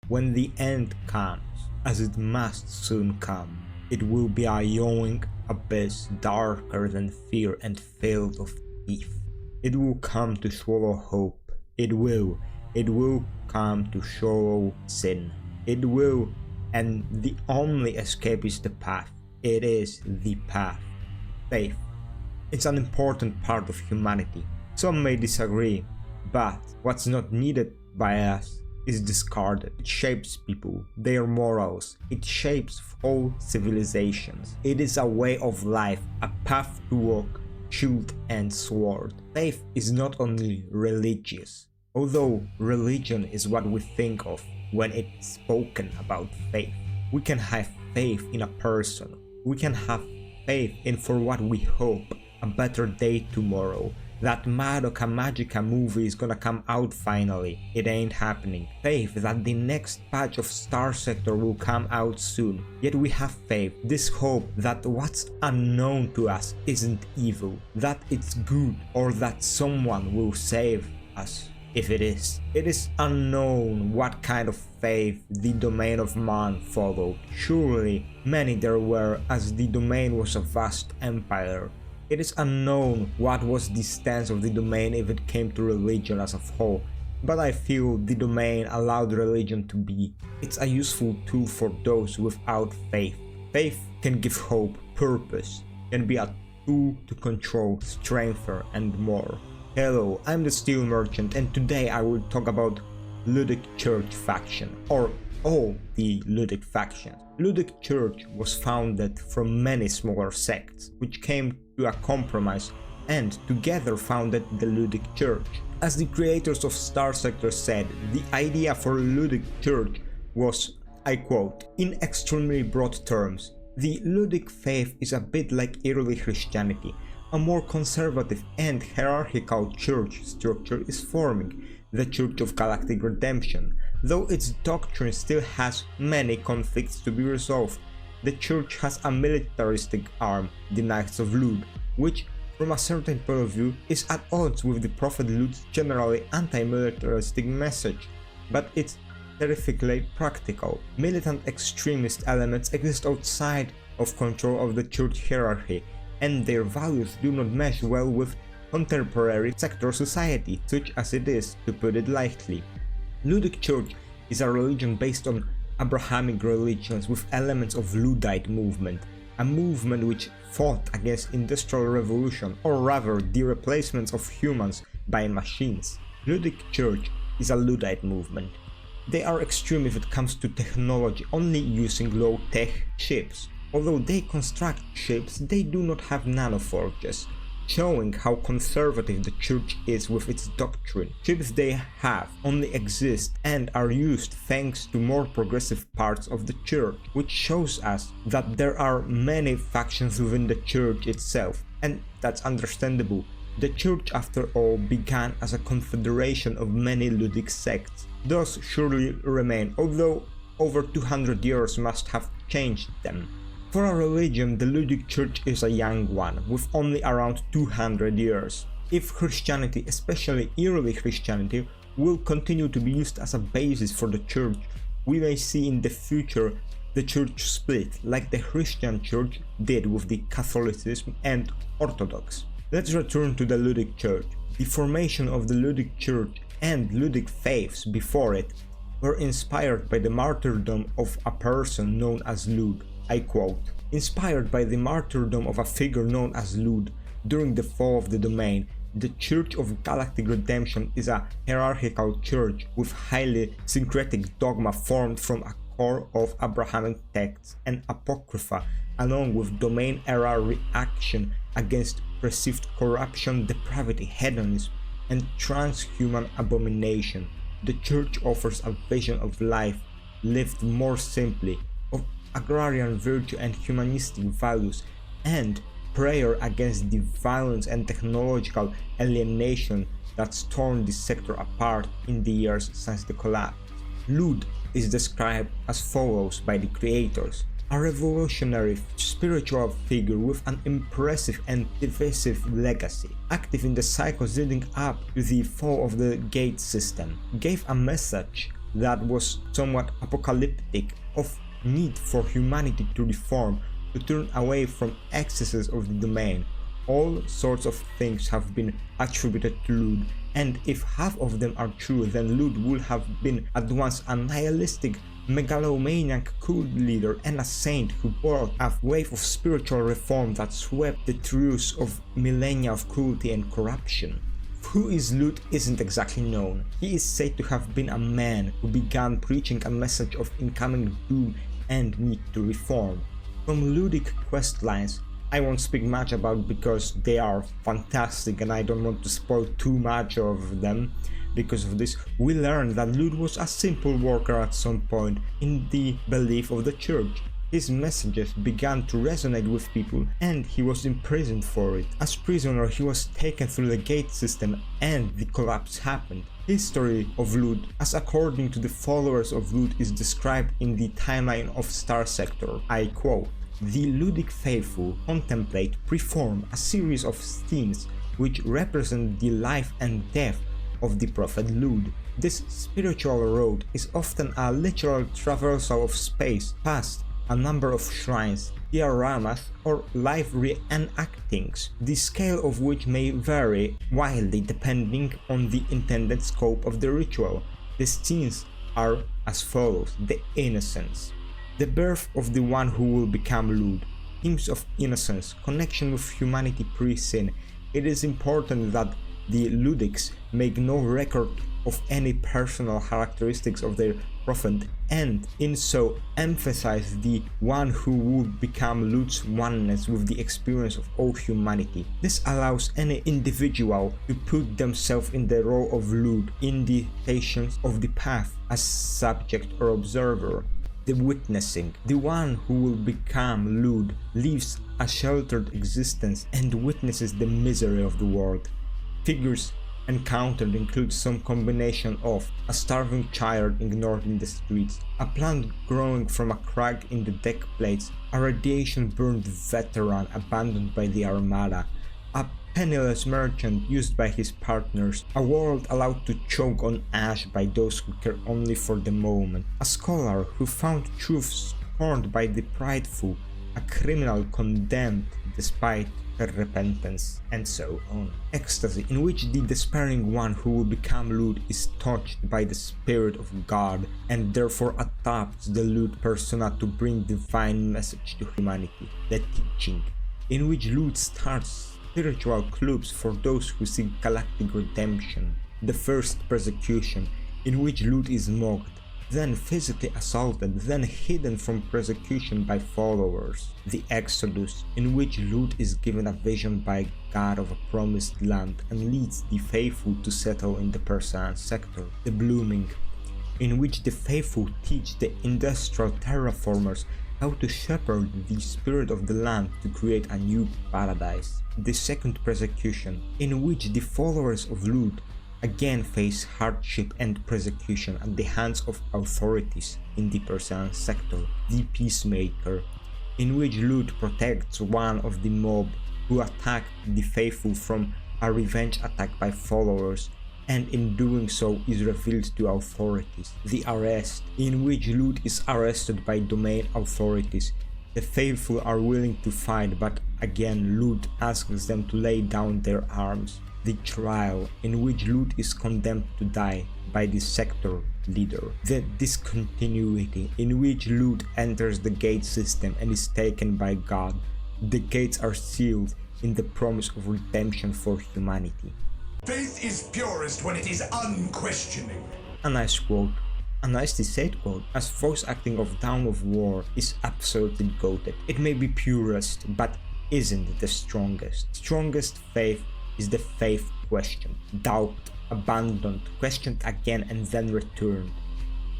When the end comes, as it must soon come, it will be a yawning abyss darker than fear and filled of teeth. It will come to swallow hope. It will come to swallow sin. It will, and the only escape is the path. It is the path. Faith. It's an important part of humanity. Some may disagree, but what's not needed by us is discarded. It shapes people, their morals. It shapes whole civilizations. It is a way of life, a path to walk, shield and sword. Faith is not only religious, although religion is what we think of when it's spoken about faith. We can have faith in a person. We can have faith in for what we hope, a better day tomorrow. That Madoka Magica movie is gonna come out finally. It ain't happening. Faith that the next patch of Starsector will come out soon. Yet we have faith, this hope that what's unknown to us isn't evil, that it's good, or that someone will save us. If it is. It is unknown what kind of faith the domain of man followed. Surely many there were, as the domain was a vast empire. It is unknown what was the stance of the domain if it came to religion as a whole, but I feel the domain allowed religion to be. It's a useful tool for those without faith. Faith can give hope, purpose, can be a tool to control, strengthen and more. Hello, I'm the Steel Merchant and today I will talk about Ludic Church faction, or all the Ludic factions. Ludic Church was founded from many smaller sects, which came to a compromise and together founded the Ludic Church. As the creators of Starsector said, the idea for Ludic Church was, I quote, "In extremely broad terms, the Ludic faith is a bit like early Christianity. A more conservative and hierarchical church structure is forming, the Church of Galactic Redemption. Though its doctrine still has many conflicts to be resolved, the church has a militaristic arm, the Knights of Lud, which, from a certain point of view, is at odds with the Prophet Lud's generally anti-militaristic message, but it's terrifically practical. Militant extremist elements exist outside of control of the church hierarchy, and their values do not mesh well with contemporary sector society, such as it is, to put it lightly. Ludic Church is a religion based on Abrahamic religions with elements of Luddite movement, a movement which fought against industrial revolution, or rather the replacements of humans by machines. Ludic Church is a Luddite movement. They are extreme if it comes to technology, only using low-tech ships. Although they construct ships, they do not have nanoforges, showing how conservative the church is with its doctrine. Ships they have only exist and are used thanks to more progressive parts of the church, which shows us that there are many factions within the church itself, and that's understandable. The church, after all, began as a confederation of many Ludic sects, thus surely remain, although over 200 years must have changed them. For a religion, the Ludic Church is a young one, with only around 200 years. If Christianity, especially early Christianity, will continue to be used as a basis for the church, we may see in the future the church split, like the Christian church did with the Catholicism and Orthodox. Let's return to the Ludic Church. The formation of the Ludic Church and Ludic faiths before it were inspired by the martyrdom of a person known as Lud. I quote, "Inspired by the martyrdom of a figure known as Lud during the fall of the domain, the Church of Galactic Redemption is a hierarchical church with highly syncretic dogma formed from a core of Abrahamic texts and Apocrypha, along with domain-era reaction against perceived corruption, depravity, hedonism, and transhuman abomination. The church offers a vision of life lived more simply, of agrarian virtue and humanistic values, and prayer against the violence and technological alienation that's torn the sector apart in the years since the collapse. Lud is described as follows by the creators: a revolutionary spiritual figure with an impressive and divisive legacy, active in the cycles leading up to the fall of the gate system, gave a message that was somewhat apocalyptic, of need for humanity to reform, to turn away from excesses of the domain. All sorts of things have been attributed to Lud, and if half of them are true, then Lud would have been at once a nihilistic, megalomaniac cult leader and a saint who brought a wave of spiritual reform that swept the truths of millennia of cruelty and corruption. Who is Lud isn't exactly known. He is said to have been a man who began preaching a message of incoming doom and need to reform. From Ludic questlines, I won't speak much about because they are fantastic and I don't want to spoil too much of them. Because of this, we learn that Lud was a simple worker at some point in the belief of the church. His messages began to resonate with people and he was imprisoned for it. As prisoner, he was taken through the gate system and the collapse happened. History of Lud, as according to the followers of Lud, is described in the timeline of Starsector. I quote, "The Ludic faithful contemplate, perform a series of scenes which represent the life and death of the prophet Lud. This spiritual road is often a literal traversal of space, past a number of shrines, dioramas, or live reenactings, the scale of which may vary wildly depending on the intended scope of the ritual. The scenes are as follows: the innocence, the birth of the one who will become Lud, hymns of innocence, connection with humanity pre-sin. It is important that the Ludics make no record of any personal characteristics of their prophet, and in so emphasize the one who would become Lud's oneness with the experience of all humanity. This allows any individual to put themselves in the role of Lud in the stations of the path as subject or observer. The witnessing. The one who will become Lud lives a sheltered existence and witnesses the misery of the world. Figures encountered include some combination of a starving child ignored in the streets, a plant growing from a crack in the deck plates, a radiation-burned veteran abandoned by the Armada, a penniless merchant used by his partners, a world allowed to choke on ash by those who care only for the moment, a scholar who found truth scorned by the prideful, a criminal condemned despite her repentance, and so on. Ecstasy, in which the despairing one who will become Lud is touched by the Spirit of God and therefore adopts the Lud persona to bring divine message to humanity. The teaching, in which Lud starts spiritual clubs for those who seek galactic redemption. The first persecution, in which Lud is mocked, then physically assaulted, then hidden from persecution by followers. The Exodus, in which Lud is given a vision by God of a promised land and leads the faithful to settle in the Persian sector. The Blooming, in which the faithful teach the industrial terraformers how to shepherd the spirit of the land to create a new paradise. The second persecution, in which the followers of Lud again face hardship and persecution at the hands of authorities in the Persian sector. The Peacemaker, in which Lud protects one of the mob who attacked the faithful from a revenge attack by followers, and in doing so is revealed to authorities. The Arrest, in which Lud is arrested by domain authorities. The faithful are willing to fight, but again Lud asks them to lay down their arms. The Trial, in which Lud is condemned to die by the sector leader. The Discontinuity, in which Lud enters the gate system and is taken by God. The gates are sealed in the promise of redemption for humanity. Faith is purest when it is unquestioning. A nice quote. A nicely said quote, as voice acting of Dawn of War is absolutely goated. It may be purest, but isn't the strongest. Strongest faith is the faith questioned, doubt, abandoned, questioned again and then returned.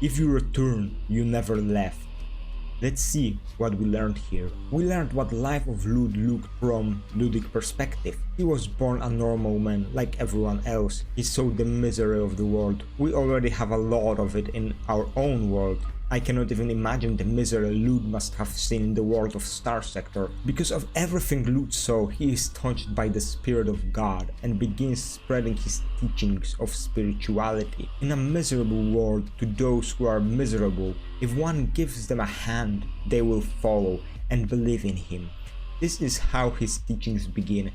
If you return, you never left. Let's see what we learned here. We learned what life of Lud looked from Ludic perspective. He was born a normal man like everyone else. He saw the misery of the world. We already have a lot of it in our own world. I cannot even imagine the misery Lud must have seen in the world of Starsector. Because of everything Lud saw, he is touched by the Spirit of God and begins spreading his teachings of spirituality. In a miserable world, to those who are miserable, if one gives them a hand, they will follow and believe in him. This is how his teachings begin.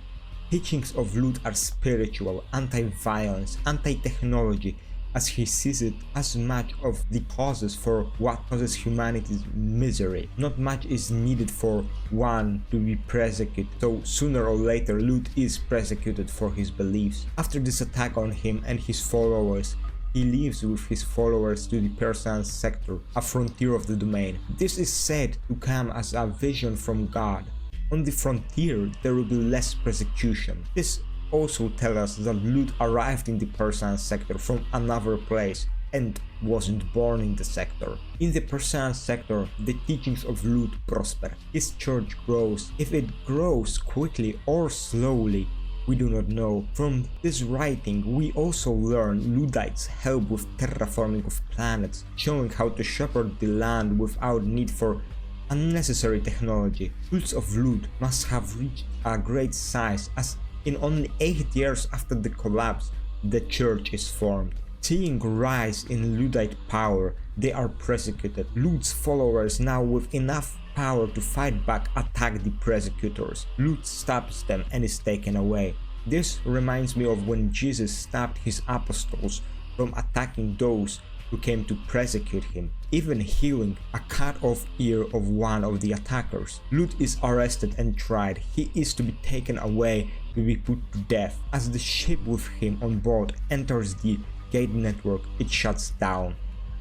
Teachings of Lud are spiritual, anti-violence, anti-technology, as he sees it as much of the causes for what causes humanity's misery. Not much is needed for one to be persecuted, so sooner or later Lud is persecuted for his beliefs. After this attack on him and his followers, he leaves with his followers to the Persian sector, a frontier of the domain. This is said to come as a vision from God. On the frontier, there will be less persecution. This also tells us that Lud arrived in the Persian sector from another place and wasn't born in the sector. In the Persian sector, the teachings of Lud prosper. His church grows. If it grows quickly or slowly, we do not know. From this writing, we also learn Luddites help with terraforming of planets, showing how to shepherd the land without need for unnecessary technology. Cults of Lud must have reached a great size, as in only 8 years after the collapse, the church is formed. Seeing rise in Luddite power, they are persecuted. Lud's followers, now with enough power to fight back, attack the persecutors. Lud stops them and is taken away. This reminds me of when Jesus stopped his apostles from attacking those who came to persecute him, even healing a cut-off ear of one of the attackers. Lud is arrested and tried. He is to be taken away to be put to death. As the ship with him on board enters the gate network, it shuts down.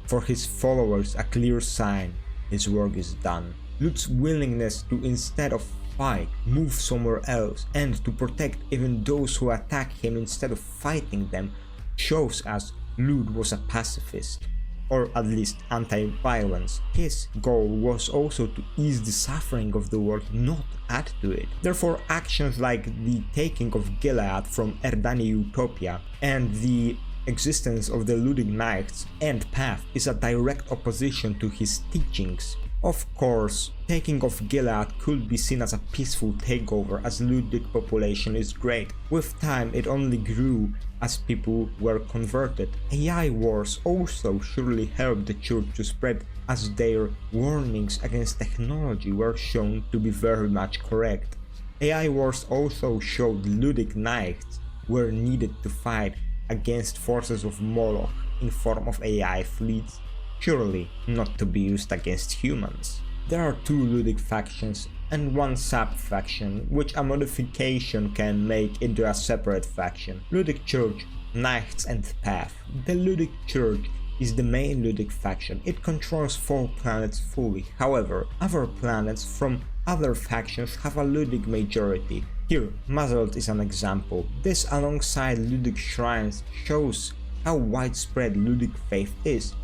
For his followers, a clear sign his work is done. Lud's willingness to, instead of fight, move somewhere else, and to protect even those who attack him instead of fighting them, shows us Lud was a pacifist, or at least anti-violence. His goal was also to ease the suffering of the world, not add to it. Therefore, actions like the taking of Gilead from Erdani Utopia and the existence of the Ludic Knights and path is a direct opposition to his teachings. Of course, taking of Gilead could be seen as a peaceful takeover, as Ludic population is great. With time, it only grew as people were converted. AI wars also surely helped the church to spread, as their warnings against technology were shown to be very much correct. AI wars also showed Ludic Knights were needed to fight against forces of Moloch in form of AI fleets, surely not to be used against humans. There are 2 Ludic factions and 1 sub-faction, which a modification can make into a separate faction. Ludic Church, Knights and Path. The Ludic Church is the main Ludic faction. It controls 4 planets fully. However, other planets from other factions have a Ludic majority. Here, Mazalt is an example. This, alongside Ludic shrines, shows how widespread Ludic faith is.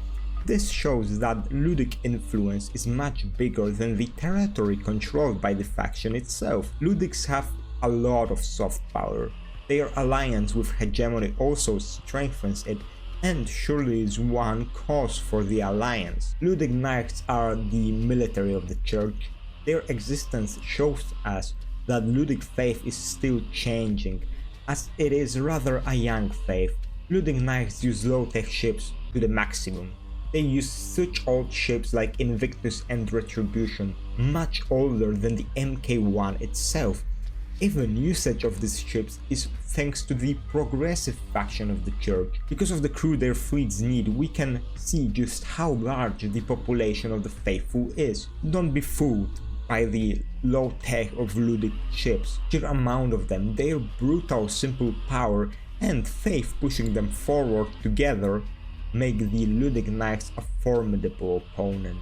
This shows that Ludic influence is much bigger than the territory controlled by the faction itself. Ludics have a lot of soft power. Their alliance with hegemony also strengthens it, and surely is one cause for the alliance. Ludic Knights are the military of the church. Their existence shows us that Ludic faith is still changing, as it is rather a young faith. Ludic Knights use low-tech ships to the maximum. They use such old ships like Invictus and Retribution, much older than the Mk1 itself. Even usage of these ships is thanks to the progressive faction of the church. Because of the crew their fleets need, we can see just how large the population of the faithful is. Don't be fooled by the low tech of Ludic ships. Sheer amount of them, their brutal simple power and faith pushing them forward together make the Ludic Knights a formidable opponent.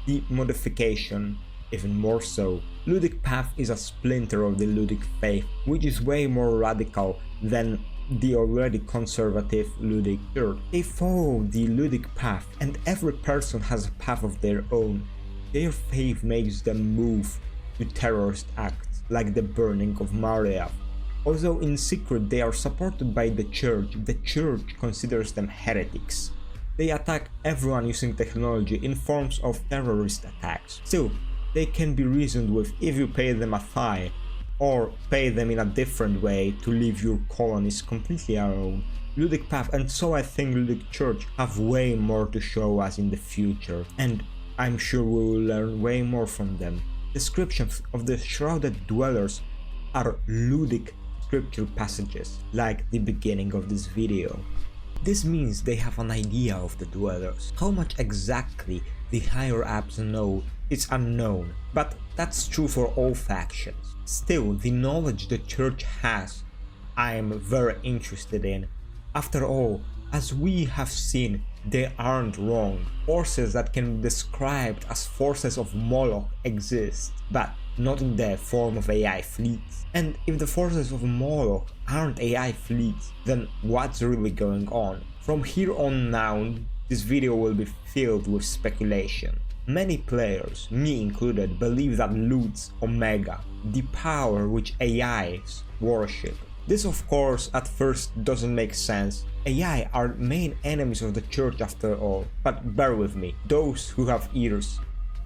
The modification, even more so. Ludic Path is a splinter of the Ludic faith, which is way more radical than the already conservative Ludic Church. They follow the Ludic path, and every person has a path of their own. Their faith makes them move to terrorist acts, like the burning of Mariav. Although in secret they are supported by the church considers them heretics. They attack everyone using technology in forms of terrorist attacks. Still, they can be reasoned with if you pay them a fine, or pay them in a different way to leave your colonies completely alone. Ludic Path and so I think Ludic Church have way more to show us in the future, and I'm sure we will learn way more from them. Descriptions of the shrouded dwellers are Ludic scripture passages, like the beginning of this video. This means they have an idea of the dwellers. How much exactly the higher ups know is unknown, but that's true for all factions. Still, the knowledge the church has, I am very interested in. After all, as we have seen, they aren't wrong. Forces that can be described as forces of Moloch exist, but not in the form of AI fleets. And if the forces of Moloch aren't AI fleets, then what's really going on? From here on now, this video will be filled with speculation. Many players, me included, believe that Lud's Omega, the power which AIs worship. This of course at first doesn't make sense. AI are main enemies of the church after all, but bear with me, those who have ears,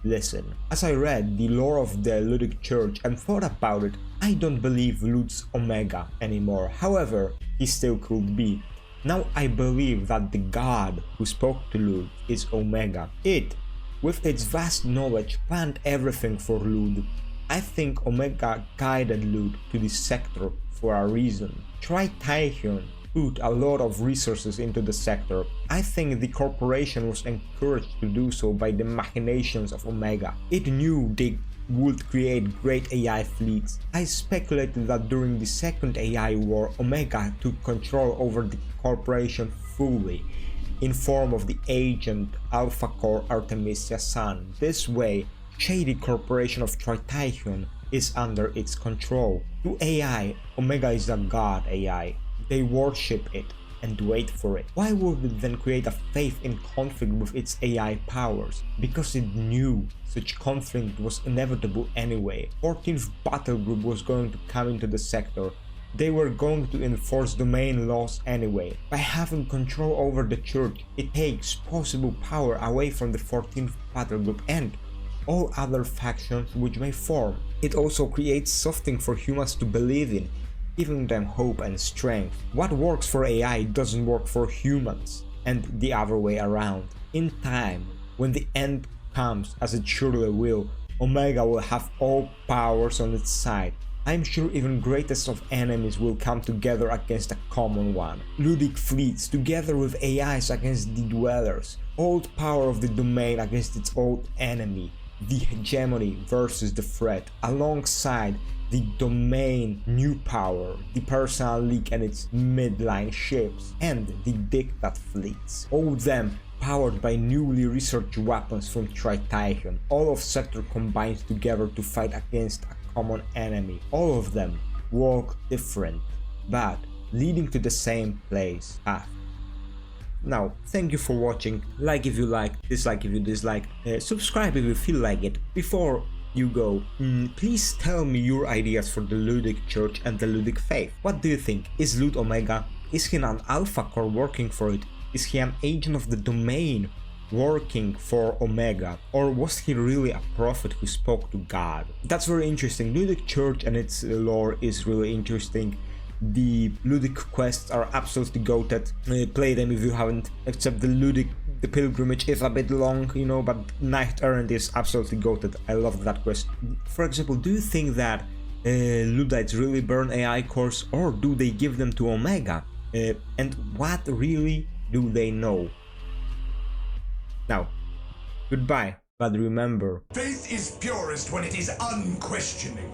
listen. As I read the lore of the Ludic church and thought about it, I don't believe Lud's Omega anymore, however, he still could be. Now I believe that the god who spoke to Lud is Omega. It, with its vast knowledge, planned everything for Lud. I think Omega guided Lud to this sector for a reason. Tritaion put a lot of resources into the sector. I think the corporation was encouraged to do so by the machinations of Omega. It knew they would create great AI fleets. I speculated that during the second AI war, Omega took control over the corporation fully, in form of the agent Alpha Core Artemisia Sun. This way, shady corporation of Tritaion is under its control. To AI, Omega is a god AI. They worship it and wait for it. Why would it then create a faith in conflict with its AI powers? Because it knew such conflict was inevitable anyway. 14th Battle Group was going to come into the sector. They were going to enforce domain laws anyway. By having control over the church, it takes possible power away from the 14th Battle Group and all other factions which may form. It also creates something for humans to believe in, giving them hope and strength. What works for AI doesn't work for humans, and the other way around. In time, when the end comes, as it surely will, Omega will have all powers on its side. I'm sure even greatest of enemies will come together against a common one. Ludic fleets together with AIs against the dwellers. Old power of the domain against its old enemy. The hegemony versus the threat, alongside the domain new power, the personal league and its midline ships, and the diktat fleets. All of them powered by newly researched weapons from Tritaion. All of sector combined together to fight against a common enemy. All of them walk different, but leading to the same place, path. Now, thank you for watching. Like if you like, dislike if you dislike, subscribe if you feel like it. Before you go, please tell me your ideas for the Ludic Church and the Ludic Faith. What do you think? Is Lud Omega? Is he an Alpha Core working for it? Is he an agent of the domain working for Omega? Or was he really a prophet who spoke to God? That's very interesting. Ludic Church and its lore is really interesting. The Ludic quests are absolutely goated. Play them if you haven't, except the Ludic, the pilgrimage is a bit long, you know, but Knight Errant is absolutely goated. I love that quest. For example, do you think that Luddites really burn AI cores, or do they give them to Omega? And what really do they know? Now, goodbye, but remember, Faith is purest when it is unquestioning.